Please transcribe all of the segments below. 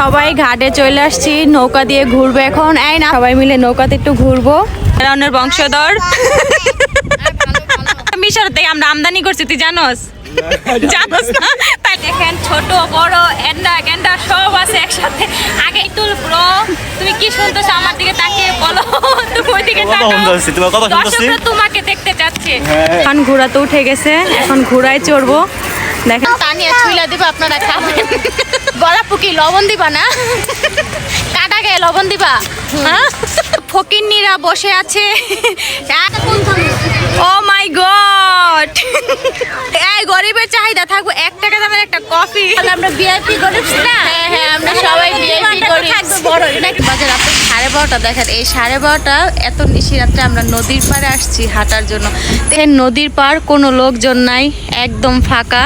সবাই ঘাটে চলে আসছি, নৌকা দিয়ে ঘুরবো এখন। এই না, সবাই মিলে নৌকাতে একটু ঘুরবো। ফেরাউনের বংশধর মিশর থেকে আমরা আমদানি করছি, তুই জানোস? জানোস না? তাই দেখেন ছোট বড় এন্ডা গেন্ডা সব আছে একসাথে। আগে তুল ব্রো, তুমি কি শুনতেছো আমার দিকে তাকিয়ে বলো। তুমি ওইদিকে তাকাও, দর্শকরা তোমাকে দেখতে চাচ্ছে। এখন ঘোড়া তো উঠে গেছে, এখন ঘোড়ায় চড়বো। দেখেন তানিয়া ছুইলা দিব, আপনারা খাবেন। গলা পুকি লবণ দিবা না, কাটা গায়ে লবণ দিবা। হ্যাঁ, ফকিন্নিরা বসে আছে। ও মাই গড, এই গরিবের চাহিদা থাকবো 1 টাকা দামের একটা কফি। আমরা ভিআইপি গরিব না? হ্যাঁ হ্যাঁ, আমরা সবাই ভিআইপি গরিব। বড় বাজার আপনি 12:30 দেখেন, এই 12:30 এত নিশি রাত্রে আমরা নদীর পাড়ে আসছি হাঁটার জন্য। দেখেন নদীর পাড় কোনো লোকজন নাই, একদম ফাঁকা,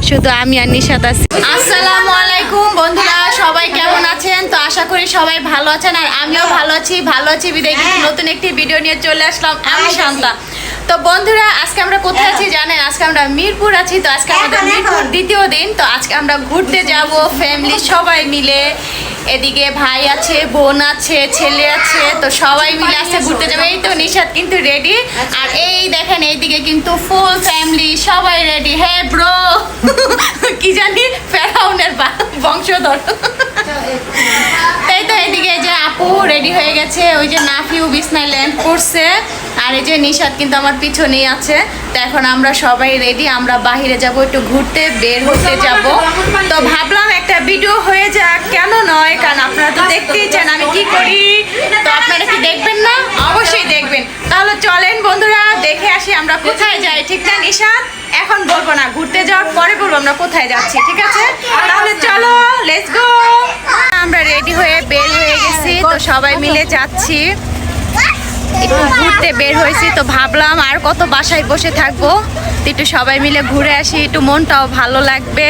শুধু আমি আর নিশাত আছি। আসসালামু আলাইকুম বন্ধুরা, সবাই কেমন আছেন? তো আশা করি সবাই ভালো আছেন, আর আমিও ভালো আছি বিদায় কিন্তু নতুন একটি ভিডিও নিয়ে চলে আসলাম আমি শান্তা। তো বন্ধুরা, আজকে আমরা কোথায় আছি জানেন? আজকে আমরা মিরপুর আছি। তো আজকে আমাদের মিরপুর দ্বিতীয় দিন। তো আজকে আমরা ঘুরতে যাব ফ্যামিলি সবাই মিলে। এদিকে ভাই আছে, বোন আছে, ছেলে আছে, তো সবাই মিলে আজকে ঘুরতে যাবে। এই তো নিশাত কিন্তু রেডি, আর এই দেখেন এইদিকে কিন্তু ফুল ফ্যামিলি সবাই রেডি। হ্যাঁ ব্রো, কি জানি ফেরাউনের বংশধর। তাই তো এইদিকে যে আপু রেডি হয়ে গেছে, ওই যে নাফিউ বিছনায় ল্যান্ড করছে, আর এই যে নিশাত কিন্তু আমার পিছনেই আছে। তো এখন আমরা সবাই রেডি, আমরা বাহিরে যাব, একটু ঘুরতে বের হতে যাব। তো ভাবলাম একটা ভিডিও হয়ে যাক, কেন নয়, কারণ আপনারা তো দেখতেই চান আমি কি করি। তো আপনারা কি দেখবেন না? অবশ্যই দেখবেন। তাহলে চলেন বন্ধুরা, দেখে আসি আমরা কোথায় যাই, ঠিক না নিশাত? এখন বলবো না, ঘুরতে যাওয়ার পরে বলবো আমরা কোথায় যাচ্ছি, ঠিক আছে? তাহলে চলো, লেটস গো। আমরা রেডি হয়ে বের হয়ে গেছি, তো সবাই মিলে যাচ্ছি, একটু ঘুরতে বের হয়েছি। তো ভাবলাম আর কত বাসায় বসে থাকবো, একটু সবাই মিলে ঘুরে আসি, একটু মনটাও ভালো লাগবে,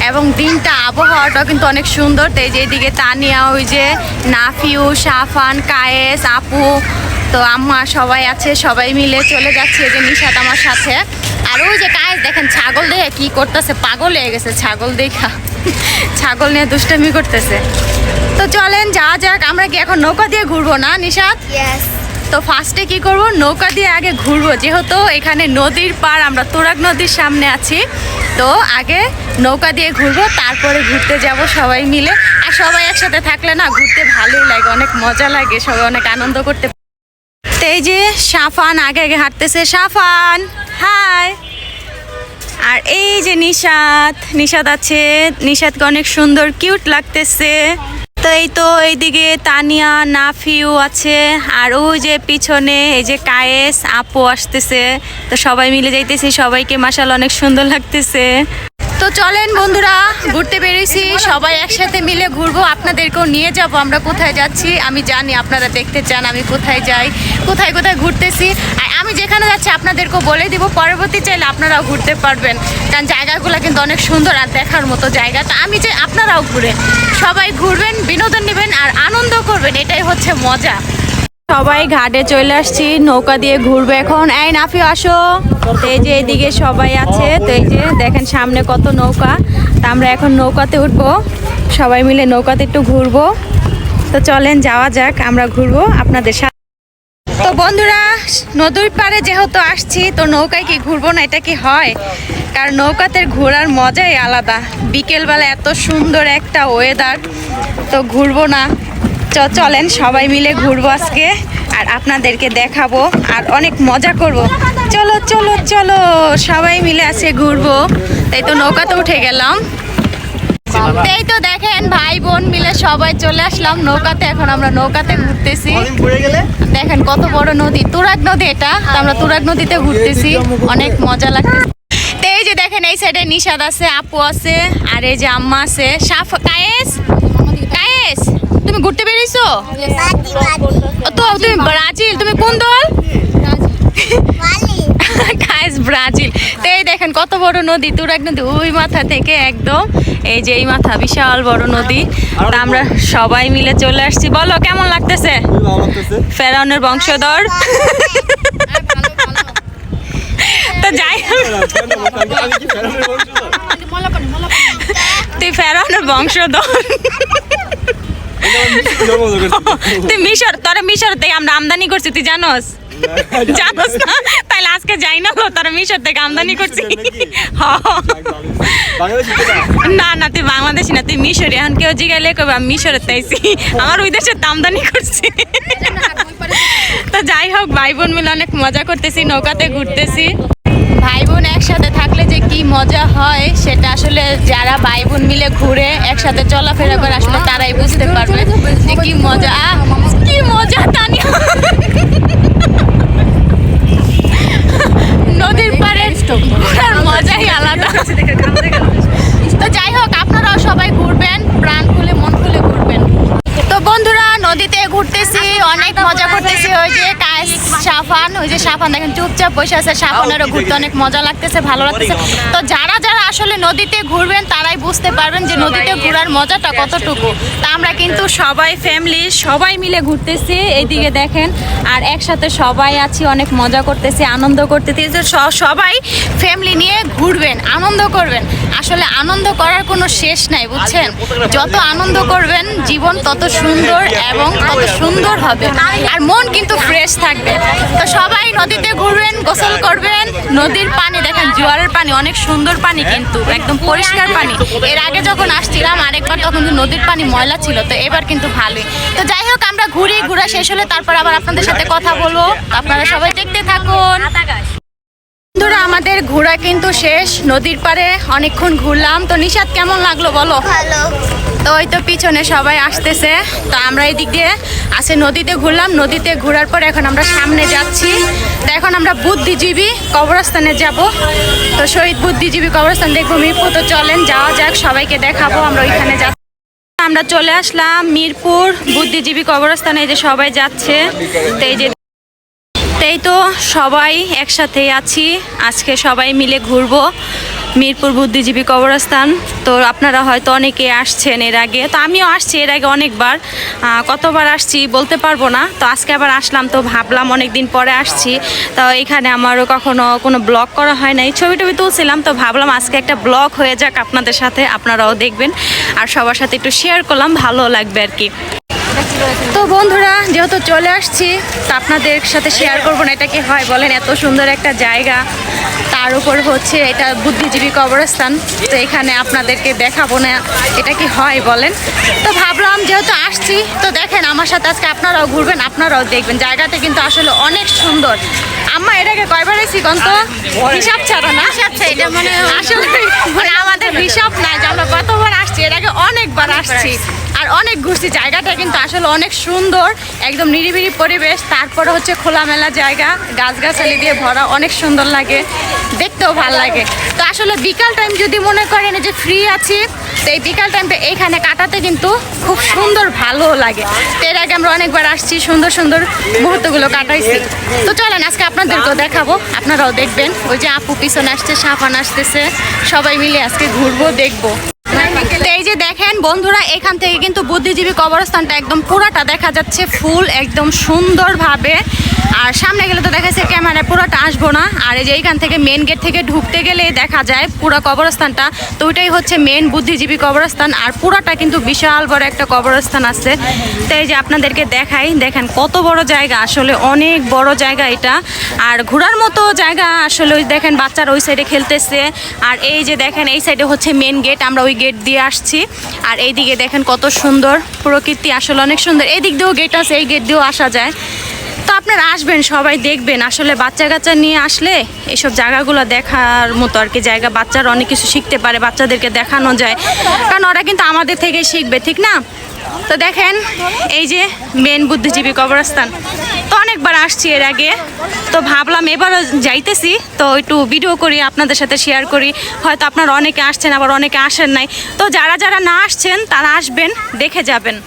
এবং দিনটা আবহাওয়াটাও কিন্তু অনেক সুন্দর। তো এই যে এদিকে তানিয়া, ওই যে নাফিউ, সাফান, কায়েস, আপু, তো আম্মা সবাই আছে, সবাই মিলে চলে যাচ্ছে। এই যে নিশাত আমার সাথে, আর ওই যে কায়েস দেখেন ছাগল দেখে কি করতেছে, পাগল হয়ে গেছে ছাগল দেখা, ছাগল নিয়ে দুষ্টামি করতেছে। তো চলেন যাওয়া যাক। আমরা কি এখন নৌকা দিয়ে ঘুরবো না নিশাত? তো ফার্স্টে কি করব, নৌকা দিয়ে আগে ঘুরবো, যেহেতু এখানে নদীর পাড়, আমরা তুরাগ নদীর সামনে আছি। তো আগে নৌকা দিয়ে ঘুরবো, তারপরে ঘুরতে যাব সবাই মিলে। আর সবাই একসাথে থাকলে না ঘুরতে ভালোই লাগে, অনেক মজা লাগে, সবাই অনেক আনন্দ করতে। তো এই যে সাফান আগে আগে হাঁটতেছে, সাফান হাই। আর এই যে নিশাত আছে, নিশাতকে অনেক সুন্দর কিউট লাগতেছে। তো এই তো এইদিকে তানিয়া, নাফিউ আছে, আর ওই যে পিছনে এই যে কায়েস, আপু আসতেছে। তো সবাই মিলে যাইতেছি, সবাইকে মাশাআল্লাহ অনেক সুন্দর লাগতেছে। তো চলেন বন্ধুরা, ঘুরতে বেরিয়েছি, সবাই একসাথে মিলে ঘুরবো, আপনাদেরকেও নিয়ে যাব। আমরা কোথায় যাচ্ছি আমি জানি আপনারা দেখতে চান আমি কোথায় যাই, কোথায় কোথায় ঘুরতেছি। আর আমি যেখানে যাচ্ছি আপনাদেরকেও বলে দিব, পরবর্তী চাইলে আপনারাও ঘুরতে পারবেন, কারণ জায়গাগুলো কিন্তু অনেক সুন্দর আর দেখার মতো জায়গা। তো আমি যে আপনারাও ঘুরেন, সবাই ঘুরবেন, বিনোদন নেবেন আর আনন্দ করবেন, এটাই হচ্ছে মজা। সবাই ঘাটে চলে আসছি, নৌকা দিয়ে ঘুরবে এখন। এই নাফিও আসো। এই যে এদিকে সবাই আছে, তো এই যে দেখেন সামনে কত নৌকা। তা আমরা এখন নৌকাতে উঠবো, সবাই মিলে নৌকাতে একটু ঘুরবো। তো চলেন যাওয়া যাক, আমরা ঘুরবো আপনাদের সাথে। তো বন্ধুরা, নদীর পাড়ে যেহেতু আসছি, তো নৌকায় কি ঘুরবো না, এটা কি হয়? কারণ নৌকাতে ঘোরার মজাই আলাদা। বিকেলবেলা এত সুন্দর একটা ওয়েদার, তো ঘুরবো না? চলেন সবাই মিলে ঘুরবো আজকে, আর আপনাদেরকে দেখাবো, আর অনেক মজা করব। চলো চলো চলো, সবাই মিলে আজকে ঘুরবো। তাই তো নৌকাতে উঠে গেলাম। এই তো দেখেন ভাই বোন মিলে সবাই চলে আসলাম নৌকাতে। এখন আমরা নৌকাতে ঘুরতেছি, দেখেন কত বড় নদী, তুরাগ নদী এটা। তো আমরা তুরাগ নদীতে ঘুরতেছি, অনেক মজা লাগতেছে। তো এই যে দেখেন এই সাইডে নিশাদ আছে, আপু আছে, আর এই যে আম্মা আছে। কায়েস, তুমি ঘুরতে বেরিয়েছো? তো তুমি ব্রাজিল, তুমি কোন দল? কায়েস ব্রাজিল। তো এই দেখেন কত বড় নদী, তুরাগ নদী, ওই মাথা থেকে একদম এই যে এই মাথা, বিশাল বড় নদী। তা আমরা সবাই মিলে চলে আসছি। বলো কেমন লাগতেছে? ফেরাউনের বংশধর। তো যাই, তুই ফেরাউনের বংশধর। তুই মিশর, তোরা মিশর থেকে আমরা আমদানি করছি, তুই জানোস? জানোস না? তাহলে আজকে যাই না, তোরা মিশর থেকে আমদানি করছি। না না, তুই বাংলাদেশি না, তুই মিশরি। এখন কেউ জিগাইলে কবে আমি মিশরের তাইছি, আমার ওই দেশের আমদানি করছি। তো যাই হোক, ভাই বোন মিলে অনেক মজা করতেছি, নৌকাতে ঘুরতেছি। ভাই বোন একসাথে থাকলে যে কি মজা হয় সেটা আসলে যারা ভাই বোন মিলে ঘুরে একসাথে চলাফেরা করে আসলে তারাই বুঝতে পারবে যে কি মজা, কি মজা। তানিয়া নদীর পাড়ে ঘোরার মজাই আলাদা। তো যাই হোক, আপনারাও সবাই ঘুরবেন, প্রাণ খুলে মন খুলে ঘুরবেন। তো বন্ধুরা, নদীতে ঘুরতেছি, অনেক মজা করতেছি। ওই যে সাফান, ওই যে সাফান দেখেন চুপচাপ বসে আছে। সাফানেরও ঘুরতে অনেক মজা লাগতেছে, ভালো লাগতেছে। তো যারা যারা আসলে নদীতে ঘুরবেন তারাই বুঝতে পারবেন যে নদীতে ঘোরার মজাটা কতটুকু। তা আমরা কিন্তু সবাই ফ্যামিলি সবাই মিলে ঘুরতেছি, এইদিকে দেখেন, আর একসাথে সবাই আছি, অনেক মজা করতেছি, আনন্দ করতেছি। সবাই ফ্যামিলি নিয়ে ঘুরবেন, আনন্দ করবেন। আসলে আনন্দ করার কোনো শেষ নাই, বুঝছেন? যত আনন্দ করবেন জীবন তত সুন্দর এবং তত সুন্দর হবে, আর মন কিন্তু ফ্রেশ থাকবে। তো সবাই নদীতে ঘুরবেন, গোসল করবেন। নদীর পানি দেখেন, জোয়ারের পানি, অনেক সুন্দর পানি, কিন্তু একদম পরিষ্কার পানি। এর আগে যখন আসছিলাম আরেকবার, তখন কিন্তু নদীর পানি ময়লা ছিল, তো এবার কিন্তু ভালোই। তো যাই হোক, আমরা ঘুরা শেষ হলে তারপর আবার আপনাদের সাথে কথা বলবো। আপনারা সবাই দেখতে থাকুন। বন্ধুরা, আমাদের ঘোরা কিন্তু শেষ, নদীর পাড়ে অনেকক্ষণ ঘুরলাম। তো নিশাদ, কেমন লাগলো বলো? ভালো। তো ওই তো পিছনে সবাই আসতেছে। তো আমরা এই দিক দিয়ে আসে নদীতে ঘুরলাম, নদীতে ঘোরার পর এখন আমরা সামনে যাচ্ছি। তো এখন আমরা বুদ্ধিজীবী কবরস্থানে যাব। তো শহীদ বুদ্ধিজীবী কবরস্থান দেখবো মিরপুর। তো চলেন যাওয়া যাক, সবাইকে দেখাবো। আমরা ওইখানে যাচ্ছি। আমরা চলে আসলাম মিরপুর বুদ্ধিজীবী কবরস্থানে, এই যে সবাই যাচ্ছে। তো এই তো সবাই একসাথে আছি, আজকে সবাই মিলে ঘুরবো মিরপুর বুদ্ধিজীবী কবরস্থান। তো আপনারা হয়তো অনেকে আসছেন এর আগে, তো আমিও আসছি এর আগে অনেকবার, কতবার আসছি বলতে পারবো না। তো আজকে আবার আসলাম, তো ভাবলাম অনেক দিন পরে আসছি, তো এখানে আমারও কখনো কোনো ব্লগ করা হয় নাই, ছবি টবি তুলছিলাম। তো ভাবলাম আজকে একটা ব্লগ হয়ে যাক আপনাদের সাথে, আপনারাও দেখবেন আর সবার সাথে একটু শেয়ার করলাম, ভালো লাগবে আর কি। তো বন্ধুরা, যেহেতু চলে আসছি, তো আপনাদের সাথে শেয়ার করবো না, এটা কি হয় বলেন? এত সুন্দর একটা জায়গা, তার উপর হচ্ছে এটা বুদ্ধিজীবী কবরস্থান। তো এখানে আপনাদেরকে দেখাবো না, এটা কি হয় বলেন? তো ভাবলাম যেহেতু আসছি, তো দেখেন আমার সাথে আজকে আপনারাও ঘুরবেন, আপনারাও দেখবেন। জায়গাটা কিন্তু আসলে অনেক সুন্দর। আম্মা এর আগে কয়বার এসেছি কন্ত? হিসাব ছাড়া না, এটা মানে আসলে মানে আমাদের হিসাব নাই যে আমরা কতবার আসছি। এর আগে অনেকবার আসছি আর অনেক ঘুরছি। জায়গাটা কিন্তু আসলে অনেক সুন্দর, একদম নিরিবিলি পরিবেশ, তারপরে হচ্ছে খোলামেলা জায়গা, গাছগাছালি দিয়ে ভরা, অনেক সুন্দর লাগে, দেখতেও ভালো লাগে। তো আসলে বিকাল টাইম যদি মনে করেন যে ফ্রি আছি, তো এই বিকাল টাইমটা এইখানে কাটাতে কিন্তু খুব সুন্দর ভালো লাগে। তো এর আগে আমরা অনেকবার আসছি, সুন্দর সুন্দর মুহূর্তগুলো কাটাইছি। তো চলেন আজকে আপনাদেরকেও দেখাবো, আপনারাও দেখবেন। ওই যে আপু পিছনে আসছে, সাফান আসতেছে, সবাই মিলে আজকে ঘুরবো, দেখবো। এই যে দেখেন বন্ধুরা, এখান থেকে কিন্তু বুদ্ধিজীবী কবরস্থানটা একদম পুরাটা দেখা যাচ্ছে, ফুল একদম সুন্দরভাবে। আর সামনে গেলে তো দেখা যাচ্ছে ক্যামেরায় পুরোটা আসবো না। আর এই যে এইখান থেকে মেন গেট থেকে ঢুকতে গেলে দেখা যায় পুরো কবরস্থানটা। তো ওইটাই হচ্ছে মেন বুদ্ধিজীবী কবরস্থান, আর পুরাটা কিন্তু বিশাল বড় একটা কবরস্থান আছে। তো এই যে আপনাদেরকে দেখাই, দেখেন কত বড় জায়গা, আসলে অনেক বড় জায়গা এটা। আর ঘোরার মতো জায়গা আসলে, ওই দেখেন বাচ্চারা ওই সাইডে খেলতেছে। আর এই যে দেখেন এই সাইডে হচ্ছে মেন গেট, আমরা ওই গেট দিয়ে আসছি। আর এইদিকে দেখেন কত সুন্দর প্রকৃতি, আসলে অনেক সুন্দর। এই দিক দিয়েও গেট আছে, এই গেট দিয়েও আসা যায়। তো আপনারা আসবেন, সবাই দেখবেন। আসলে বাচ্চা কাচ্চা নিয়ে আসলে এইসব জায়গাগুলো দেখার মতো আর কি জায়গা। বাচ্চারা অনেক কিছু শিখতে পারে, বাচ্চাদেরকে দেখানো যায়, কারণ ওরা কিন্তু আমাদের থেকে শিখবে, ঠিক না? তো দেখেন এই যে মেন বুদ্ধিজীবী কবরস্থান, তো অনেকবার আসছি এর আগে, তো ভাবলাম এবারও যাইতেছি, তো একটু ভিডিও করি, আপনাদের সাথে শেয়ার করি। হয়তো আপনারা অনেকে আসছেন, আবার অনেকে আসেন নাই। তো যারা যারা না আসছেন তারা আসবেন, দেখে যাবেন।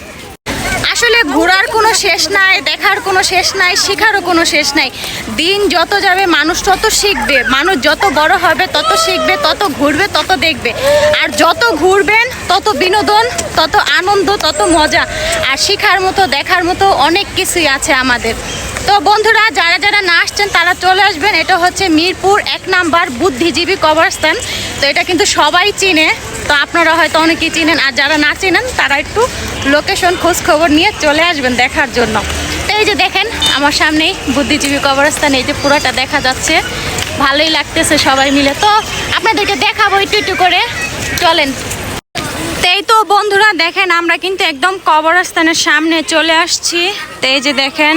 আসলে ঘোরার কোনো শেষ নাই, দেখার কোনো শেষ নাই, শেখারও কোনো শেষ নাই। দিন যত যাবে মানুষ তত শিখবে, মানুষ যত বড় হবে তত শিখবে, তত ঘুরবে, তত দেখবে। আর যত ঘুরবেন তত বিনোদন, তত আনন্দ, তত মজা। আর শেখার মতো, দেখার মতো অনেক কিছুই আছে আমাদের। তো বন্ধুরা যারা যারা না আসছেন তারা চলে আসবেন। এটা হচ্ছে মিরপুর 1 নাম্বার বুদ্ধিজীবী কবরস্থান। তো এটা কিন্তু সবাই চিনে, তো আপনারা হয়তো অনেকেই চিনেন, আর যারা না চিনেন তারা একটু লোকেশন খোঁজ খবর নিয়ে চলে আসবেন দেখার জন্য। তো এই যে দেখেন আমার সামনেই বুদ্ধিজীবী কবরস্থান, এই যে পুরোটা দেখা যাচ্ছে, ভালোই লাগতেছে সবাই মিলে। তো আপনাদেরকে দেখাবো একটু একটু করে, চলেন। এই তো বন্ধুরা দেখেন আমরা কিন্তু একদম কবরস্থানের সামনে চলে আসছি। তো এই যে দেখেন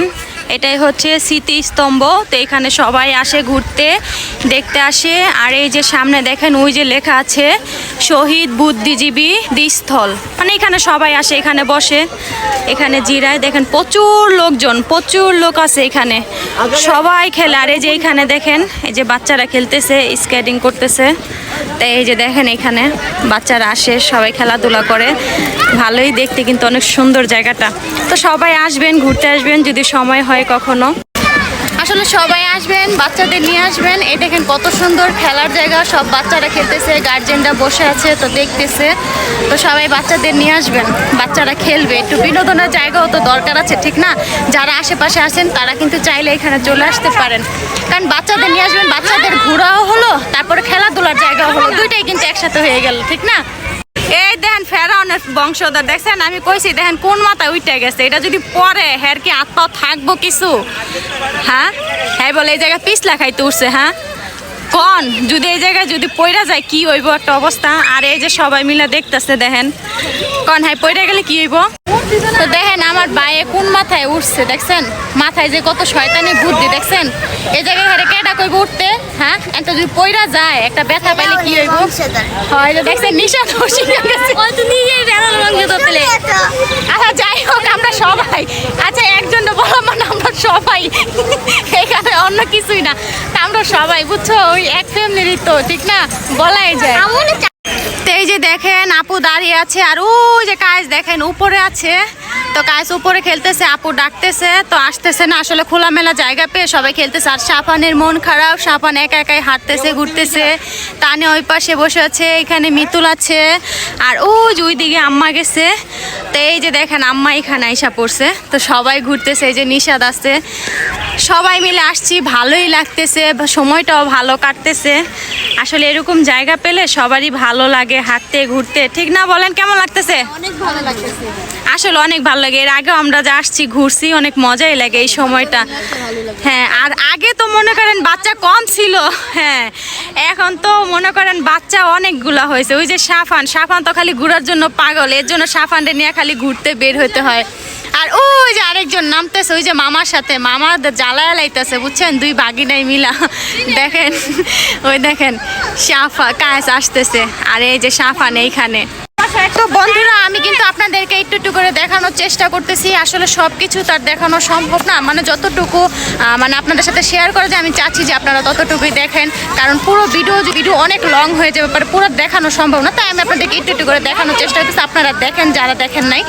এটাই হচ্ছে স্মৃতিস্তম্ভ। তো এখানে সবাই আসে ঘুরতে, দেখতে আসে। আর এই যে সামনে দেখেন ওই যে লেখা আছে শহীদ বুদ্ধিজীবী স্থল, মানে এখানে সবাই আসে, এখানে বসে, এখানে জিরায়। দেখেন প্রচুর লোকজন, প্রচুর লোক আছে এখানে, সবাই খেলে। আর এই যে এখানে দেখেন এই যে বাচ্চারা খেলতেছে, স্কেটিং করতেছে। তো এই যে দেখেন এখানে বাচ্চারা আসে, সবাই খেলাধুলা করে, ভালোই দেখতে কিন্তু অনেক সুন্দর জায়গাটা। তো সবাই আসবেন, ঘুরতে আসবেন যদি সময় হয় কখনো। আসলে সবাই আসবেন, বাচ্চাদের নিয়ে আসবেন। এই দেখেন কত সুন্দর খেলার জায়গা, সব বাচ্চারা খেলতেছে, গার্জেনরা বসে আছে তো দেখতেছে। তো সবাই বাচ্চাদের নিয়ে আসবেন, বাচ্চারা খেলবে, একটু বিনোদনের জায়গাও তো দরকার আছে, ঠিক না? যারা আশেপাশে আছেন তারা কিন্তু চাইলে এখানে চলে আসতে পারেন, কারণ বাচ্চাদের নিয়ে আসবেন, বাচ্চাদের ঘোরাও হলো, তারপরে খেলাধুলার জায়গাও হলো, দুইটাই কিন্তু একসাথে হয়ে গেল, ঠিক না? এই দেখেন ফেরাউনের বংশধর দেখছেন, আমি কইছি দেখেন কোন মাথায় উঠে গেছে, এটা যদি পরে হের কি হাত পাও থাকবো কিছু? হ্যাঁ হ্যাঁ বলে এই জায়গায় পিছলা খাইতে উঠছে। হ্যাঁ কন যদি এই জায়গায় যদি পইরা যায় কি হইব একটা অবস্থা। আর এই যে সবাই মিলে দেখতেছে দেখেন, কন হ্যাঁ পইরা গেলে কি হইব? তো দেখেন আমার বাইয়ে কোন মাথায় উঠছে, দেখছেন মাথায় যে কত শয়তানি বুদ্ধি, দেখছেন এই জায়গায় হারে কেটা কইব উঠতে। হ্যাঁ একটা যদি পইরা যায় একটা ব্যথা পাইলে কি হইব? হয় দেখছেন নিশা তো শিখে গেছে, হয়তো নিজেই বেড়ানো ভাঙছে তোতলে। আচ্ছা যাই হোক আমরা সবাই, আচ্ছা একজন বলা মানে আমরা সবাই এখানে, অন্য কিছুই না, আমরা সবাই বুঝছো ওই এক ফ্যামিলিরই তো, ঠিক না? বলাই যায়। এই যে দেখেন আপু দাঁড়িয়ে আছে, আর ওই যে কাজ দেখেন উপরে আছে, তো কাজ উপরে খেলতেছে, আপু ডাকতেছে তো আসতেছে না, আসলে খোলামেলা জায়গা পেয়ে সবাই খেলতেছে। আর সাফানের মন খারাপ, সাফান একা একাই হাঁটতেছে ঘুরতেছে, তানে ওই পাশে বসে আছে, এখানে মিতুল আছে, আর ওই যে ওইদিকে আম্মা গেছে। তো এই যে দেখেন আম্মা এখানে আইসা পড়ছে, তো সবাই ঘুরতেছে, এই যে নিশাদ আছে, সবাই মিলে আসছি, ভালোই লাগতেছে, সময়টাও ভালো কাটতেছে। আসলে এরকম জায়গা পেলে সবারই ভালো লাগে হাঁটতে ঘুরতে, ঠিক না? বলেন কেমন লাগতেছে? অনেক ভালো লাগতেছে, আসলে অনেক ভালো লাগে। এর আগেও আমরা যা আসছি ঘুরছি, অনেক মজাই লাগে এই সময়টা। হ্যাঁ আর আগে তো মনে করেন বাচ্চা কম ছিল, হ্যাঁ এখন তো মনে করেন বাচ্চা অনেকগুলা হয়েছে। ওই যে সাফান তো খালি ঘোরার জন্য পাগল, এর জন্য সাফানরে নিয়ে খালি ঘুরতে বের হতে হয়। আর ওই যে আরেকজন নামতেছে ওই যে মামার সাথে, মামা জ্বালায় লাইতেছে বুঝছেন, দুই বাগিনাই মিলা। দেখেন ওই দেখেন সাফা কাজ আসতেছে, আর এই যে সাফান এইখানে। তো বন্ধুরা আমি কিন্তু আপনাদেরকে একটু একটু করে দেখানোর চেষ্টা করতেছি, আসলে সব কিছু তার দেখানো সম্ভব না, মানে যতটুকু মানে আপনাদের সাথে শেয়ার করা যায় আমি চাচ্ছি যে আপনারা ততটুকুই দেখেন, কারণ পুরো ভিডিও অনেক লং হয়ে যাবে, পুরো দেখানো সম্ভব না, তাই আমি আপনাদেরকে একটু একটু করে দেখানোর চেষ্টা করতেছি, আপনারা দেখেন যারা দেখেন নাই।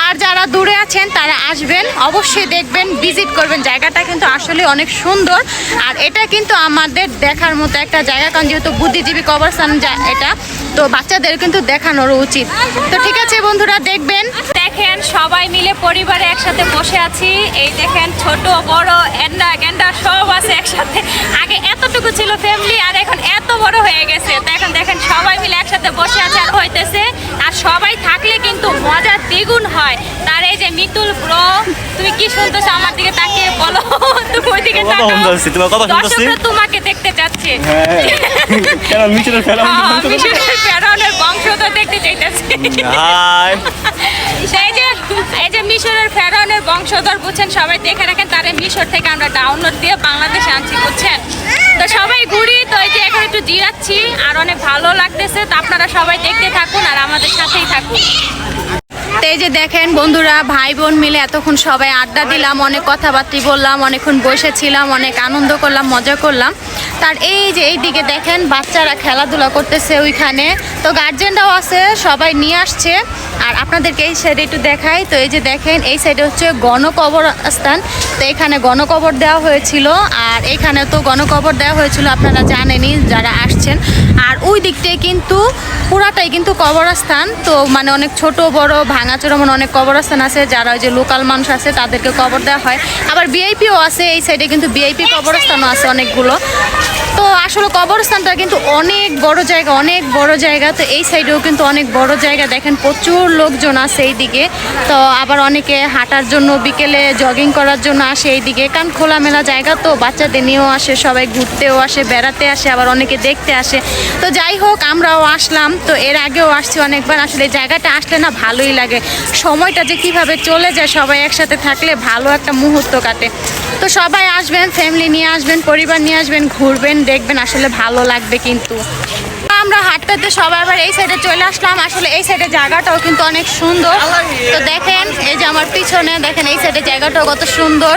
আর যারা দূরে আছেন তারা আসবেন, অবশ্যই দেখবেন, ভিজিট করবেন, জায়গাটা কিন্তু আসলে অনেক সুন্দর। আর এটা কিন্তু আমাদের দেখার মতো একটা জায়গা, কারণ যেহেতু বুদ্ধিজীবী কবরস্থান এটা, তো বাচ্চাদের কিন্তু দেখানোর উচিত। তো ঠিক আছে বন্ধুরা দেখবেন। দেখেন সবাই মিলে পরিবারে একসাথে বসে আছি, এই দেখেন ছোট বড় এন্ডা গেন্ডা সব আছে একসাথে। আগে এতটুকু ছিল ফ্যামিলি, আর এখন এত বড় হয়ে গেছে। তো এখন দেখেন সবাই মিলে একসাথে বসে আছে আর হইতেছে, আর সবাই থাকলে কিন্তু মজা দ্বিগুণ হয়। তার এই যে মিতুল ব্রো, তুমি কি শুনতেছো আমার দিকে তাকিয়ে বলো, তুমি ওইদিকে তাকাও, দর্শকরা তোমাকে দেখতে চাচ্ছে। ফেরাউনের বংশধর দেখতে চাইতেছে। এই যে মিশরের ফেরাউনের বংশধর বুঝছেন, সবাই দেখে রাখেন, তারে মিশর থেকে আমরা ডাউনলোড দিয়ে বাংলাদেশে আনছি বুঝছেন। তো সবাই ঘুরি, তো এই যে এখন একটু জিরাচ্ছি, আর অনেক ভালো লাগতেছে। তো আপনারা সবাই দেখতে থাকুন আর আমাদের সাথেই থাকুন। তো এই যে দেখেন বন্ধুরা ভাই বোন মিলে এতক্ষণ সবাই আড্ডা দিলাম, অনেক কথাবার্তা বললাম, অনেকক্ষণ বসেছিলাম, অনেক আনন্দ করলাম, মজা করলাম। তার এই যে এইদিকে দেখেন বাচ্চারা খেলাধুলা করতেছে ওইখানে, তো গার্জেনরাও আছে, সবাই নিয়ে আসছে। আর আপনাদেরকে এই সাইডে একটু দেখাই। তো এই যে দেখেন এই সাইডে হচ্ছে গণকবরস্থান। তো এখানে গণকবর দেওয়া হয়েছিল, আর এখানে তো গণকবর দেওয়া হয়েছিল আপনারা জানেনই যারা আসছেন। আর ওই দিকটাই কিন্তু পুরাটাই কিন্তু কবরস্থান। তো মানে অনেক ছোট বড় ভাঙাচোরা মানে অনেক কবরস্থান আছে, যারা ওই যে লোকাল মানুষ আছে তাদেরকে কবর দেওয়া হয়। আবার ভিআইপিও আছে এই সাইডে, কিন্তু ভিআইপি কবরস্থানও আছে অনেকগুলো। তো আসলে কবরস্থানটা কিন্তু অনেক বড় জায়গা, অনেক বড় জায়গা। তো এই সাইডেও কিন্তু অনেক বড় জায়গা, দেখেন প্রচুর লোকজন আছে এইদিকে। তো আবার অনেকে হাঁটার জন্য বিকেলে জগিং করার জন্য আসে এইদিকে, কারণ খোলামেলা জায়গা, তো বাচ্চাদের নিয়েও আসে, সবাই ঘুরতেও আসে, বেড়াতে আসে, আবার অনেকে দেখতে আসে। তো যাই হোক আমরাও আসলাম, তো এর আগেও আসছি অনেকবার। আসলে এই জায়গাটা আসলে না ভালোই লাগে, সময়টা যে কিভাবে চলে যায় সবাই একসাথে থাকলে ভালো একটা মুহূর্ত কাটে। তো সবাই আসবেন, ফ্যামিলি নিয়ে আসবেন, পরিবার নিয়ে আসবেন, ঘুরবেন, দেখবেন, আসলে ভালো লাগবে। কিন্তু আমরা হাঁটতে সবাই আবার এই সাইডে চলে আসলাম। আসলে এই সাইডে জায়গাটাও কিন্তু অনেক সুন্দর। তো দেখেন এই যে আমার পিছনে দেখেন এই সাইডে জায়গাটাও কত সুন্দর,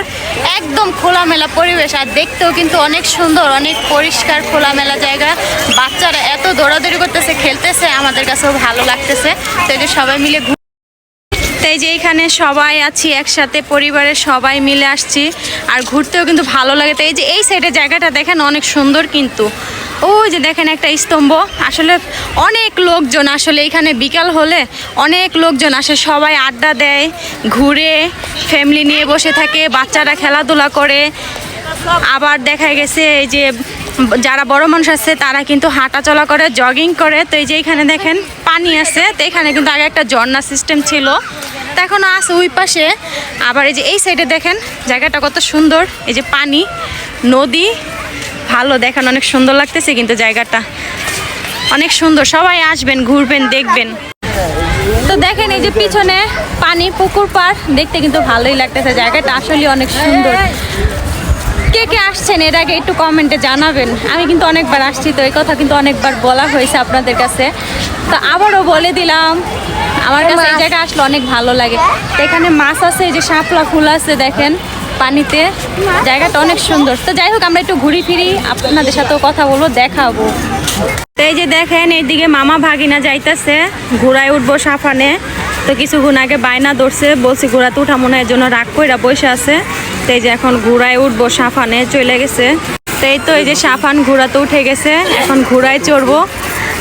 একদম খোলামেলা পরিবেশ, আর দেখতেও কিন্তু অনেক সুন্দর, অনেক পরিষ্কার খোলামেলা জায়গা। বাচ্চারা এত দৌড়াদৌড়ি করতেছে, খেলতেছে, আমাদের কাছেও ভালো লাগতেছে। তো এই যে সবাই মিলে এই যে এইখানে সবাই আছি একসাথে, পরিবারের সবাই মিলে আসছি, আর ঘুরতেও কিন্তু ভালো লাগে। তো এই যে এই সাইডের জায়গাটা দেখেন অনেক সুন্দর, কিন্তু ওই যে দেখেন একটা স্তম্ভ। আসলে অনেক লোকজন, আসলে এখানে বিকাল হলে অনেক লোকজন আসে, সবাই আড্ডা দেয়, ঘুরে, ফ্যামিলি নিয়ে বসে থাকে, বাচ্চারা খেলাধুলা করে। আবার দেখা গেছে এই যে যারা বড় মানুষ আছে তারা কিন্তু হাঁটাচলা করে, জগিং করে। তো এই যে এখানে দেখেন পানি আছে, তো এখানে কিন্তু আগে একটা ঝর্ণা সিস্টেম ছিল, তো এখনও আছে ওই পাশে। আবার এই যে এই সাইডে দেখেন জায়গাটা কত সুন্দর, এই যে পানি, নদী, ভালো দেখেন, অনেক সুন্দর লাগতেছে কিন্তু জায়গাটা অনেক সুন্দর। সবাই আসবেন, ঘুরবেন, দেখবেন। তো দেখেন এই যে পিছনে পানি, পুকুর পাড়, দেখতে কিন্তু ভালোই লাগতেছে, জায়গাটা আসলে অনেক সুন্দর। কে কে আসছেন এর আগে একটু কমেন্টে জানাবেন। আমি কিন্তু অনেকবার আসছি, তো এই কথা কিন্তু অনেকবার বলা হয়েছে আপনাদের কাছে, তো আবারও বলে দিলাম। আমার কাছে এই জায়গা আসলে অনেক ভালো লাগে। তো এখানে মাছ আছে, এই যে শাপলা ফুল আছে দেখেন পানিতে, জায়গাটা অনেক সুন্দর। তো যাই হোক আমরা একটু ঘুরি ফিরি, আপনাদের সাথেও কথা বলবো, দেখাবো। তো এই যে দেখেন এইদিকে মামা ভাগিনা যাইতেছে, ঘোড়ায় উঠবো সাফানে। তো কিছুক্ষণ আগে বায়না ধরছে, বলছি ঘোড়াতে উঠা মনে হয়, জন্য রাগ কইরা বসে আছে। তো এই যে এখন ঘোড়ায় উঠবো, সাফানে চলে গেছে। তো এই তো এই যে সাফান ঘোড়াতে উঠে গেছে, এখন ঘোড়ায় চড়বো।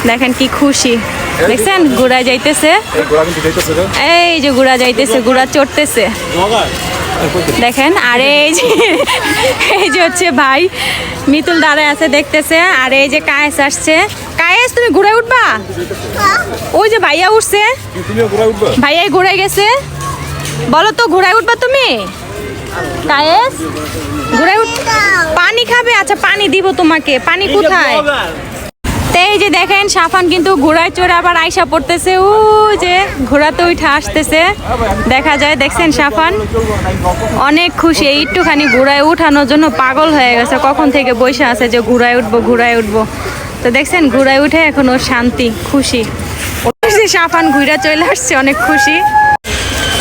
দেখেন কি খুশি, দেখছেন ঘোড়ায় যাইতেছে, এই যে ঘোড়া যাইতেছে, ঘোড়া চড়তেছে দেখেন। আর এই যে হচ্ছে ভাই মিতুল দাঁড়ায় আছে দেখতেছে। আর এই যে কায়েস আসছে। কায়েস তুমি ঘোড়ায় উঠবা? ওই যে ভাইয়া উঠছে, ভাইয়াই ঘোড়ায় গেছে। বলো তো ঘোড়ায় উঠবা তুমি? কায়েস ঘোড়ায় উঠ, পানি খাবে? আচ্ছা পানি দিব তোমাকে। পানি কোথায়? এই যে দেখেন সাফান কিন্তু ঘোড়ায় চড়ে আবার আইসা পড়তেছে, ও যে ঘোড়াতে উঠে আসতেছে দেখা যায়। দেখছেন সাফান অনেক খুশি, একটুখানি ঘোড়ায় উঠানোর জন্য পাগল হয়ে গেছে, কখন থেকে বসে আছে যে ঘোড়ায় উঠবো, ঘোড়ায় উঠবো। তো দেখছেন ঘোড়ায় উঠে এখন ও শান্তি, খুশি। সাফান ঘুরে চলে আসছে, অনেক খুশি।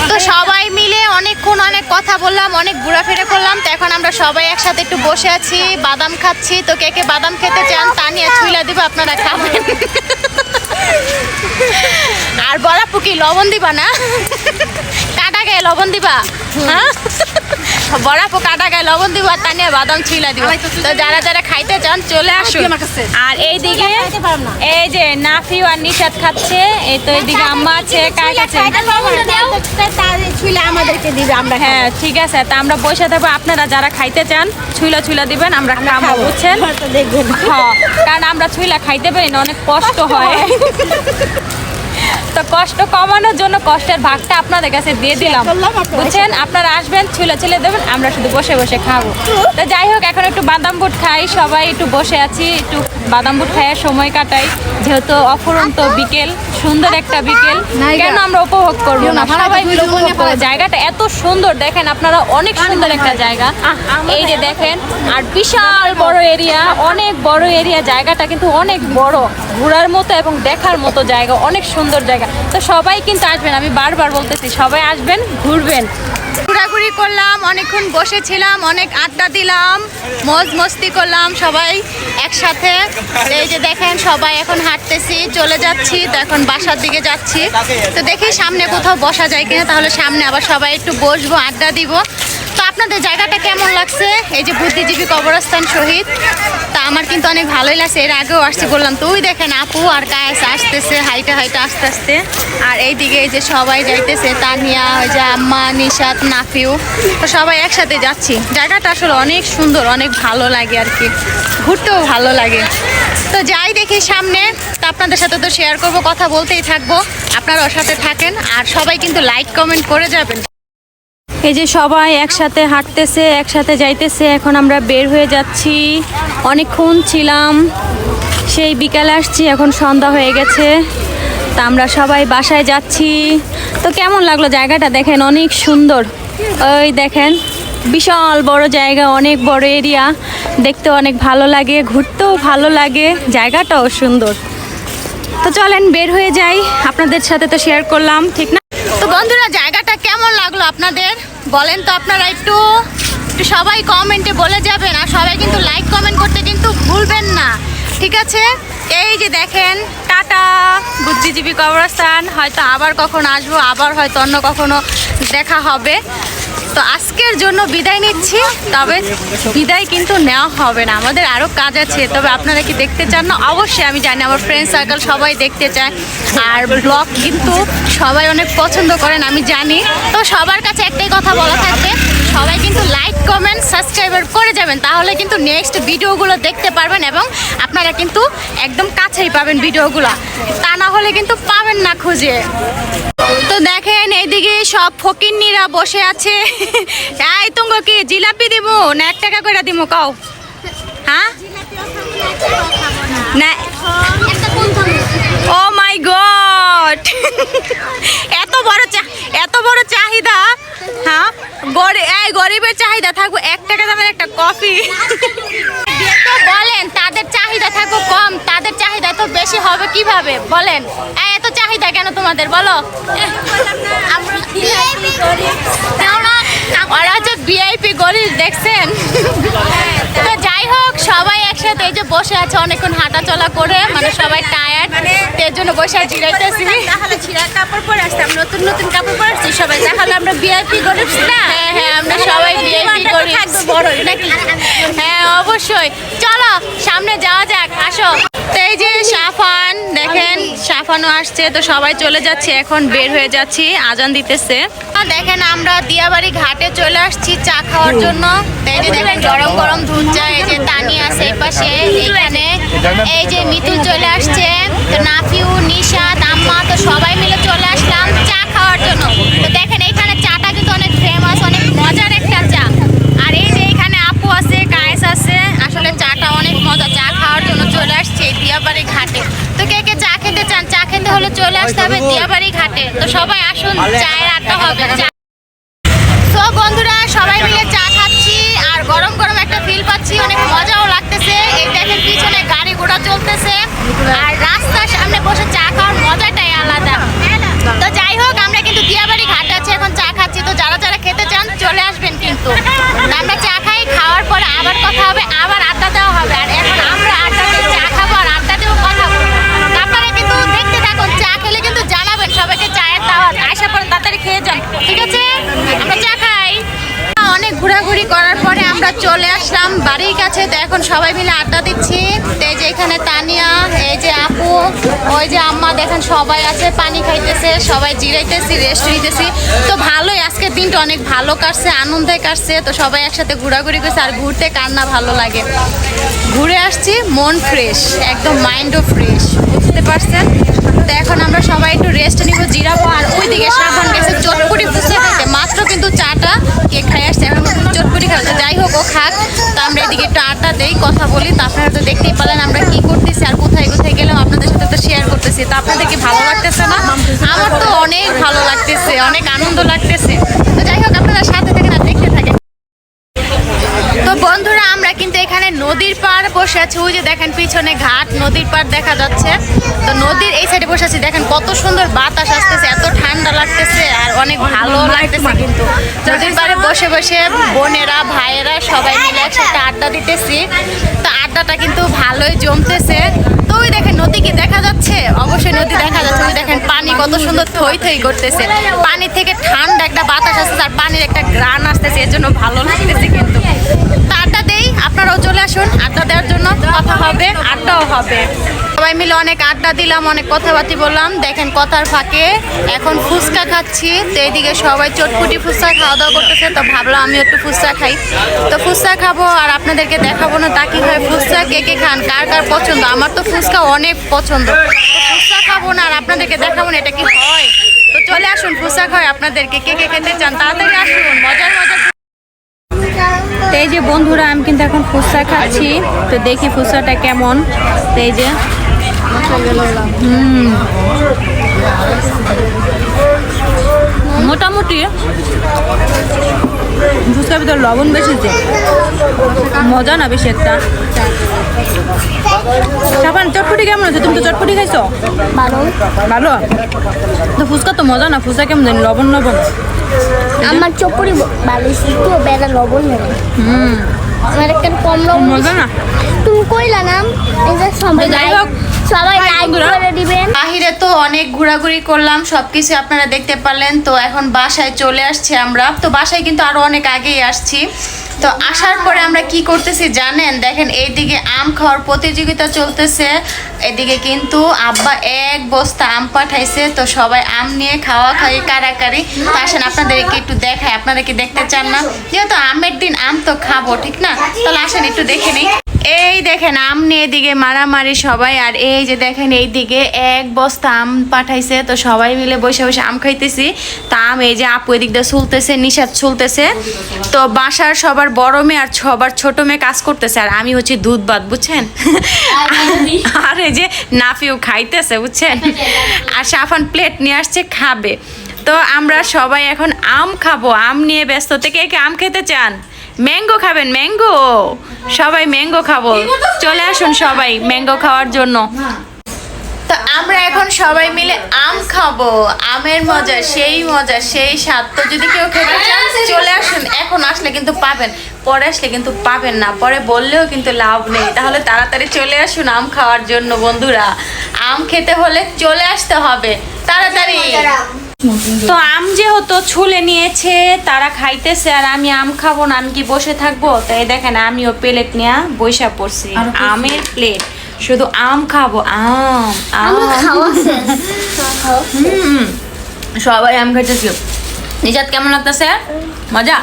তো সবাই মিলে অনেকক্ষণ অনেক কথা বললাম, অনেক ঘোরাফেরা করলাম। তো এখন আমরা সবাই একসাথে একটু বসে আছি, বাদাম খাচ্ছি। তো কে কে বাদাম খেতে চান তা নিয়ে ছুইলা দিব, আপনারা খাবেন। আর বলাপু কি লবণ দিবা না? কাটা গায়ে লবণ দিবা? হ্যাঁ বড়াপু কাটা গায়ে লবণ দিব, আর তা নিয়ে বাদাম ছুইলা দিব। তো যারা যারা খাইতে চান চলে আসুন। আর এইদিকে এই যে নাফিও আর নিশাত খাচ্ছে, এই তো এইদিকে আম্মা আছে, কাক আছে, আমাদেরকে দিবে আমরা। হ্যাঁ ঠিক আছে, তা আমরা বসে থাকবো, আপনারা যারা খাইতে চান ছুইলা ছুইলা দিবেন, আমরা খাবো, বুঝছেন? হ্যাঁ কারণ আমরা ছুইলা খাইতে পারি না, অনেক কষ্ট হয়। তো কষ্ট কমানোর জন্য কষ্টের ভাগটা আপনাদের কাছে দিয়ে দিলাম, বুঝছেন? আপনারা আসবেন, ছুলে ছুলে দেবেন, আমরা শুধু বসে বসে খাবো। তো যাই হোক এখন একটু বাদাম বুট খাই, সবাই একটু বসে আছি, একটু বাদাম বুট খাইয়ে সময় কাটাই, যেহেতু অফুরন্ত বিকেল, সুন্দর একটা বিকেল, কেন আমরা উপভোগ করবো না? সবাই মিলে উপভোগ করবো। জায়গাটা এত সুন্দর দেখেন আপনারা, অনেক সুন্দর একটা জায়গা, এই যে দেখেন। আর বিশাল বড় এরিয়া, অনেক বড় এরিয়া, জায়গাটা কিন্তু অনেক বড়, ঘোরার মতো এবং দেখার মতো জায়গা, অনেক সুন্দর জায়গা। তো সবাই কিন্তু আসবেন, আমি বারবার বলতেছি সবাই আসবেন, ঘুরবেন, ঘোরাঘুরি করলাম, অনেকক্ষণ বসেছিলাম, অনেক আড্ডা দিলাম, মজ মস্তি করলাম সবাই একসাথে। এই যে দেখেন সবাই এখন হাঁটতেছি, চলে যাচ্ছি, তো এখন বাসার দিকে যাচ্ছি। তো দেখি সামনে কোথাও বসা যায় কিনা, তাহলে সামনে আবার সবাই একটু বসবো, আড্ডা দিব। তো আপনাদের জায়গাটা কেমন লাগছে? এই যে বুদ্ধিজীবী কবরস্থান শহীদ, তা আমার কিন্তু অনেক ভালোই লাগছে। এর আগেও আসছি বললাম, তো ওই দেখেন আপু আর কায়েস আসতেছে হাইটা হাইটা আস্তে আস্তে। আর এইদিকে এই যে সবাই যাইতেছে, তানিয়া, ওই যে আম্মা, নিশাত, নাফিউ, তো সবাই একসাথে যাচ্ছি। জায়গাটা আসলে অনেক সুন্দর, অনেক ভালো লাগে আর কি, ঘুরতেও ভালো লাগে। তো যাই দেখি সামনে, তো আপনাদের সাথে তো শেয়ার করব, কথা বলতেই থাকবো, আপনারাও সাথে থাকেন। আর সবাই কিন্তু লাইক কমেন্ট করে যাবেন। এই যে সবাই একসাথে হাঁটতেছে, একসাথে যাইতেছে। এখন আমরা বের হয়ে যাচ্ছি, অনেকক্ষণ ছিলাম, সেই বিকালে আসছি, এখন সন্ধ্যা হয়ে গেছে। তা আমরা সবাই বাসায় যাচ্ছি। তো কেমন লাগলো জায়গাটা? দেখেন অনেক সুন্দর, ওই দেখেন বিশাল বড় জায়গা, অনেক বড় এরিয়া, দেখতে অনেক ভালো লাগে, ঘুরতেও ভালো লাগে, জায়গাটাও সুন্দর। তো চলেন বের হয়ে যাই, আপনাদের সাথে তো শেয়ার করলাম, ঠিক না? তো বন্ধুরা, জায়গাটা কেমন লাগলো আপনাদের বলেন তো, আপনারা একটু সবাই কমেন্টে বলে যাবেন। আর সবাই কিন্তু লাইক কমেন্ট করতে কিন্তু ভুলবেন না, ঠিক আছে? এই যে দেখেন, টাটা বুদ্ধিজীবী কবরস্থান, হয়তো আবার কখনো আসবো, আবার হয়তো অন্য কখনো দেখা হবে। তো আজকের জন্য বিদায় নিচ্ছি, তবে বিদায় কিন্তু নেওয়া হবে না, আমাদের আরও কাজ আছে। তবে আপনারা কি দেখতে চান না? অবশ্যই আমি জানি আমার ফ্রেন্ড সার্কেল সবাই দেখতে চায়, আর ব্লগ কিন্তু সবাই অনেক পছন্দ করেন আমি জানি। তো সবার কাছে একটাই কথা বলা থাকবে, সবাই কিন্তু লাইক কমেন্ট সাবস্ক্রাইবার করে যাবেন, তাহলে কিন্তু নেক্সট ভিডিওগুলো দেখতে পারবেন এবং আপনারা কিন্তু একদম কাছেই পাবেন ভিডিওগুলো, তা না হলে কিন্তু পাবেন না খুঁজে। তো দেখেন এইদিকে সব ফকিন্নিরা বসে আছে। এই তুঙ্গ কি জিলাপি দিব না 1 টাকা করে দিব কও? হ্যাঁ না, ও মাই গড, এত বড় চাহিদা। হ্যাঁ, গরিবের চাহিদা থাকবো 1 টাকা দামের একটা কফি। তো বলেন, তাদের চাহিদা থাকবো কম, তাদের চাহিদা তো বেশি হবে কিভাবে বলেন? এত চাহিদা কেন তোমাদের বলো? ওরা হচ্ছে ভিআইপি গরিব, দেখছেন? তো যাই হোক, সবাই একসাথে এই যে বসে আছে, অনেকক্ষণ হাঁটা চলা করে, মানে সবাই টায়ার্ড, এর জন্য বসে জিরাইতেছি। তাহলে ছিঁড়া কাপড় পরে আসতাম, নতুন নতুন কাপড় পরে আসছি সবাই, তাহলে আমরা ভিআইপি গরিব না? হ্যাঁ হ্যাঁ, আমরা সবাই ভিআইপি গরিব, বড় নাকি? হ্যাঁ অবশ্যই, চলো সামনে যাওয়া যাক, আসো। তো এই যে সাফান, দেখেন সাফানও আসছে, তো সবাই চলে যাচ্ছে, এখন বের হয়ে যাচ্ছি, আজান দিতেছে। দেখেন আমরা দিয়াবাড়ি ঘাটে চলে আসছি চা খাওয়ার জন্য। এই যে দেখেন গরম গরম দুধ চা, এই যে তানিয়া আছে এই পাশে, এখানে এই যে মিতুল চলে আসছে, তো নাফিউ, নিশাত, আম্মা, তো সবাই মিলে চলে আসলাম চা খাওয়ার জন্য। তো দেখেন এইখানে চাটা কিন্তু অনেক ফেমাস, অনেক মজার একটা চা। আর এই যে এখানে আপু আছে, কায়েস আছে, আসলে চাটা অনেক মজা। চা খাওয়ার জন্য চলে আসছে দিয়াবাড়ি ঘাটে। তো কে কে চা খেতে চান? চা খেতে হলে চলে আসতে হবে দিয়াবাড়ি ঘাটে। তো সবাই আসুন, চায়ের আড্ডা হবে। তো বন্ধুরা, সবাই মিলে চা খাচ্ছি আর গরম গরম একটা ফিল পাচ্ছি, অনেক মজাও লাগতেছে। এই দেখেন পিছনে গাড়ি ঘোড়া চলতেছে, আর রাস্তার সামনে বসে চা খাওয়ার মজাটাই আলাদা। তো যাই হোক, আমরা কিন্তু দিয়াবাড়ি ঘাটে আছি, এখন চা খাচ্ছি। তো যারা যারা খেতে চান চলে আসবেন কিন্তু। আমরা চা খাই, খাওয়ার পরে আবার কথা হবে, আবার আড্ডা দেওয়া হবে। আর এখন আমরা আড্ডা দিয়ে চা খাবো আর আড্ডা দিয়েও কথা বলবো। আপনারা কিন্তু দেখতে থাকুন, চা খেলে কিন্তু জানাবেন সবাইকে চায়ের দাওয়াত, আসা পরে তাড়াতাড়ি খেয়ে যান, ঠিক আছে? আমরা চা খাই। অনেক ঘোরাঘুরি করার পরে আমরা চলে আসলাম বাড়ির কাছে। তো এখন সবাই মিলে আড্ডা দিচ্ছি। তো এই যে এখানে তানিয়া, এই যে আপু, ওই যে আম্মা, দেখেন সবাই আছে, পানি খাইতেছে, সবাই জিরাইতেছি, রেস্ট নিতেছি। তো ভালোই, আজকের দিনটা অনেক ভালো কাটছে, আনন্দে কাটছে। তো সবাই একসাথে ঘোরাঘুরি করছে, আর ঘুরতে কার না ভালো লাগে। ঘুরে আসছি, মন ফ্রেশ, একদম মাইন্ডও ফ্রেশ, বুঝতে পারছেন? তো এখন আমরা সবাই একটু রেস্ট নিব, জিরাবো। আর ওইদিকে সাফান গেছে চটপটি ফুচকা খাইতে, মাত্র কিন্তু চাটা কে খাই আসছে, এখন চটপটি খাওয়া। যাই হোক, ও খাক। তো আমরা এদিকে একটু আড্ডা দেই, কথা বলি। তো আপনারা তো দেখতেই পেলেন আমরা কি করতেছি আর কোথায় কোথায় গেলাম, আপনাদের সাথে তো শেয়ার করতেছি। তো আপনাদের কি ভালো লাগতেছে না? আমার তো অনেক ভালো লাগতেছে, অনেক আনন্দ লাগতেছে। তো যাই হোক, আপনারা সাথে থাকেন আর দেখতে থাকেন। তো বন্ধুরা, আমরা কিন্তু এখানে নদীর পাড় বসে আছি, ওই যে দেখেন পিছনে ঘাট, নদীর পাড় দেখা যাচ্ছে। তো নদীর এই সাইডে বসে আছি, দেখেন কত সুন্দর বাতাস আসতেছে, এত ঠান্ডা লাগতেছে আর অনেক ভালো লাগতেছে। কিন্তু নদীর পাড়ে বসে বসে বোনেরা ভাইয়েরা সবাই মিলে একসাথে আড্ডা দিতেছি। তো আড্ডাটা কিন্তু ভালোই জমতেছে। তো ওই দেখেন নদী কি দেখা যাচ্ছে? অবশ্যই নদী দেখা যাচ্ছে। ওই দেখেন পানি কত সুন্দর থই থই করতেছে। পানি থেকে ঠান্ডা একটা বাতাস আসতেছে আর পানির একটা গ্রান আসতেছে, এর জন্য ভালো লাগতেছে। কিন্তু তো আড্ডা দেই, আপনারাও চলে আসুন আড্ডা দেওয়ার জন্য। কথা হবে, আড্ডাও হবে। সবাই মিলে অনেক আড্ডা দিলাম, অনেক কথাবার্তা বললাম। দেখেন কথার ফাঁকে এখন ফুচকা খাচ্ছি। তো এইদিকে সবাই চটপুটি ফুচকা খাওয়া দাওয়া করতেছে। তো ভাবলাম আমি একটু ফুচকা খাই। তো ফুচকা খাবো আর আপনাদেরকে দেখাবো না তা কি হয়। ফুচকা কে কে খান, কার কার পছন্দ? আমার তো ফুচকা অনেক পছন্দ। ফুচকা খাবো না আর আপনাদেরকে দেখাবো না, এটা কি হয়? তো চলে আসুন ফুচকা খাই আপনাদেরকে। কে কে খেতে চান তাড়াতাড়ি আসুন, মজার মজার। তো এই যে বন্ধুরা আমি কিন্তু এখন ফুচকা খাচ্ছি। তো দেখি ফুচকাটা কেমন। তো এই যে মোটামুটি ফুচকার ভিতর লবণ বেশি, যে মজা না বেশি একটা। সাবান চটপটি কেমন আছে? তুমি তো চটপটি খাইছো? ভালো। তো ফুচকা তো মজা না, ফুচকা কেমন জানি লবণ লবণ। আমার চটপটি ভালো তো বেলা লবণ নেই। আমার একটা কম লবণ মজা না। তুমি কইলা নাম এই যে সবাই লাইক করে দিবেন। বাহিরে তো অনেক ঘোরাঘুরি করলাম, সবকিছু আপনারা দেখতে পারলেন। তো এখন বাসায় চলে আসছি আমরা। তো বাসায় কিন্তু আরো অনেক আগেই আসছি। তো আসার পরে আমরা কি করতেছি জানেন? দেখেন এইদিকে আম খাওয়ার প্রতিযোগিতা চলতেছে। এদিকে কিন্তু আব্বা এক বস্তা আম পাঠাইছে। তো সবাই আম নিয়ে খাওয়া খাই কারাকারি। তো আসেন আপনাদেরকে একটু দেখাই। আপনারা কি দেখতে চান না? যেহেতু আমের দিন আম তো খাবো, ঠিক না? তাহলে আসেন একটু দেখে নিই। এই দেখেন আম নিয়ে এদিকে মারামারি সবাই। আর এই যে দেখেন এইদিকে এক বস্তা আম পাঠাইছে। তো সবাই মিলে বসে বসে আম খাইতেছি। তা আম এই যে আপু এদিক দিয়ে চলতেছে, নিশাদ চলতেছে। তো বাসার সবার বড় মেয়ে আর সবার ছোট মেয়ে কাজ করতেছে। আর আমি হচ্ছে দুধ ভাত, বুঝছেন? আর এই যে নাফিও খাইতেছে, বুঝছেন? আর সাফান প্লেট নিয়ে আসছে, খাবে। তো আমরা সবাই এখন আম খাবো, আম নিয়ে ব্যস্ত। থেকে কে আম খেতে চান? ম্যাঙ্গো খাবেন? ম্যাঙ্গো, সবাই ম্যাঙ্গো খাবো। চলে আসুন সবাই ম্যাঙ্গো খাওয়ার জন্য। তো আমরা এখন সবাই মিলে আম খাবো। আমের মজা সেই মজা সেই স্বাদ। তো যদি কেউ খেতে চান চলে আসুন। এখন আসলে কিন্তু পাবেন, পরে আসলে কিন্তু পাবেন না। পরে বললেও কিন্তু লাভ নেই। তাহলে তাড়াতাড়ি চলে আসুন আম খাওয়ার জন্য বন্ধুরা। আম খেতে হলে চলে আসতে হবে তাড়াতাড়ি। তো আম যেহেতু ছুলে নিয়েছে, তারা খাইতেছে আর আমি আম খাবো না, আমি কি বসে থাকবো? তাই দেখেন আমিও প্লেট নিয়ে বসে পড়ছি। আমের প্লেট, শুধু আম খাবো। আম আম সবাই আম খাইতেছি। নিজাত কেমন লাগতেছে? মজা?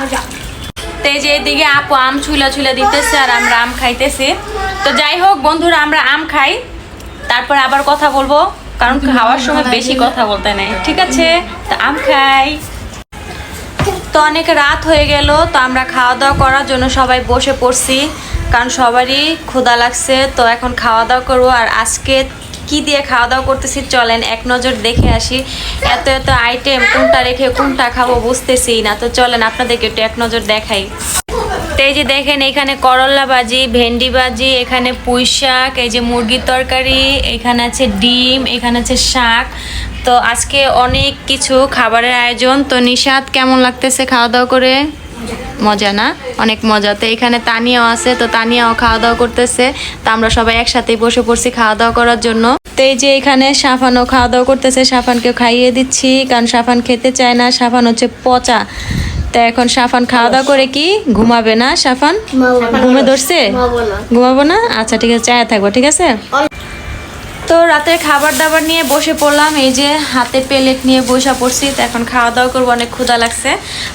তো এই যে এদিকে আপু আম ছুলা ছুলা দিতেছে আর আমরা আম খাইতেছি। তো যাই হোক বন্ধুরা, আমরা আম খাই, তারপর আবার কথা বলবো, কারণ খাওয়ার সময় বেশি কথা বলতে নেই, ঠিক আছে? তো আম খাই। তো অনেক রাত হয়ে গেল। তো আমরা খাওয়া দাওয়া করার জন্য সবাই বসে পড়ছি, কারণ সবারই ক্ষুধা লাগছে। তো এখন খাওয়া দাওয়া করবো। আর আজকে কি দিয়ে খাওয়া দাওয়া করতেছি চলেন এক নজর দেখে আসি। এত এত আইটেম, কোনটা রেখে কোনটা খাবো বুঝতেছি না। তো চলেন আপনাদেরকে একটু এক নজর দেখাই। তো এই যে দেখেন এখানে করলা ভাজি, ভেন্ডি ভাজি, এখানে পুঁই শাক, এই যে মুরগির তরকারি, এখানে আছে ডিম, এখানে আছে শাক। তো আজকে অনেক কিছু খাবারের আয়োজন। তো নিশাদ কেমন লাগতেছে খাওয়া দাওয়া করে? মজা না? অনেক মজা। তো এখানে তানিয়াও আছে, তো তানিয়াও খাওয়া দাওয়া করতেছে। তো আমরা সবাই একসাথে বসে পড়ছি খাওয়া দাওয়া করার জন্য। তো এই যে এখানে সাফানও খাওয়া দাওয়া করতেছে, সাফানকে খাইয়ে দিচ্ছি, কারণ সাফান খেতে চায় না। সাফান হচ্ছে পচা। তো এখন সাফান খাওয়া দাওয়া করে কি ঘুমাবে না? সাফান ঘুমে ধরছে? ঘুমাবো না? আচ্ছা ঠিক আছে, চায়া থাকবো, ঠিক আছে? তো রাতের খাবার দাবার নিয়ে বসে পড়লাম। এই যে হাতে প্লেট নিয়ে বসে পড়ছি। তো এখন খাওয়া দাওয়া করবো, অনেক ক্ষুধা লাগছে।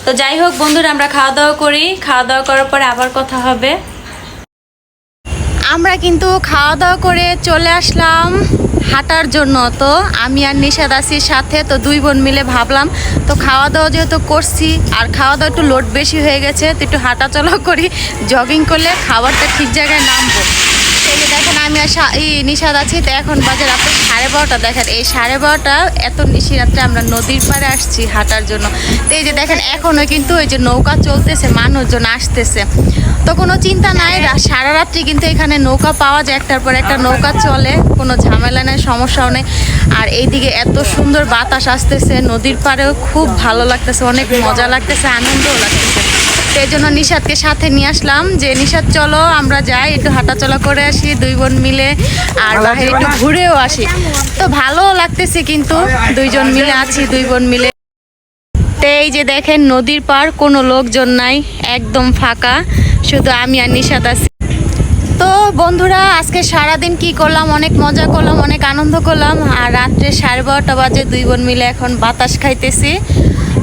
তো যাই হোক বন্ধুরা, আমরা খাওয়া দাওয়া করি। খাওয়া দাওয়া করার পরে আবার কথা হবে। আমরা কিন্তু খাওয়া দাওয়া করে চলে আসলাম হাঁটার জন্য। তো আমি আর নিশাদ আছি সাথে। তো দুই বোন মিলে ভাবলাম তো খাওয়া দাওয়া যেহেতু করছি আর খাওয়া দাওয়া একটু লোড বেশি হয়ে গেছে, তো একটু হাঁটা চলা করি, জগিং করলে খাবারটা ঠিক জায়গায় নামবো। এই যে দেখেন আমি আর নিশাদ আছি, তো এখন বাজে রাতে 12:30। দেখেন এই 12:30 এত নিশি রাত্রে আমরা নদীর পাড়ে আসছি হাঁটার জন্য। তো এই যে দেখেন এখনো কিন্তু এই যে নৌকা চলতেছে, মানুষজন আসতেছে, তো কোনো চিন্তা নাই, সারা রাত্রি কিন্তু এখানে নৌকা পাওয়া যায়, একটার পর একটা নৌকা চলে, কোনো ঝামেলা নেই, সমস্যাও নেই। আর এইদিকে এত সুন্দর বাতাস আসতেছে, নদীর পাড়েও খুব ভালো লাগতেছে, অনেক মজা লাগতেছে, আনন্দও লাগতেছে। তো এই জন্য নিশাদকে সাথে নিয়ে আসলাম যে নিশাদ চলো আমরা যাই একটু হাঁটাচলা করে আসি 2 বোন মিলে, আর বাইরে একটু ঘুরেও আসি। তো ভালো লাগতেছে, কিন্তু 2 জন মিলে আছি, 2 বোন মিলে। তো এই যে দেখেন নদীর পার কোনো লোকজন নাই, একদম ফাঁকা, শুধু আমি আর নিশাদ আছি। তো বন্ধুরা আজকে সারাদিন কি করলাম, অনেক মজা করলাম, অনেক আনন্দ করলাম। আর রাত্রে 12:30 বাজে 2 বোন মিলে এখন বাতাস খাইতেছি।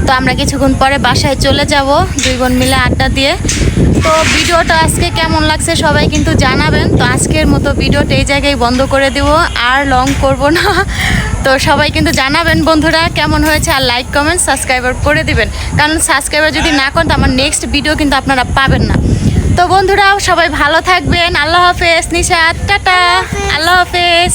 তো আমরা কিছুক্ষণ পরে বাসায় চলে যাব 2 বোন মিলে আড্ডা দিয়ে। তো ভিডিওটা আজকে কেমন লাগছে সবাই কিন্তু জানাবেন। তো আজকের মতো ভিডিওটা এই জায়গায় বন্ধ করে দেব, আর লং করব না। তো সবাই কিন্তু জানাবেন বন্ধুরা কেমন হয়েছে, আর লাইক কমেন্ট সাবস্ক্রাইবার করে দিবেন, কারণ সাবস্ক্রাইবার যদি না করেন তো আমার নেক্সট ভিডিও কিন্তু আপনারা পাবেন না। তো বন্ধুরা সবাই ভালো থাকবেন, আল্লাহ হাফেজ। নিশাদ টাটা, আল্লাহ হাফেজ।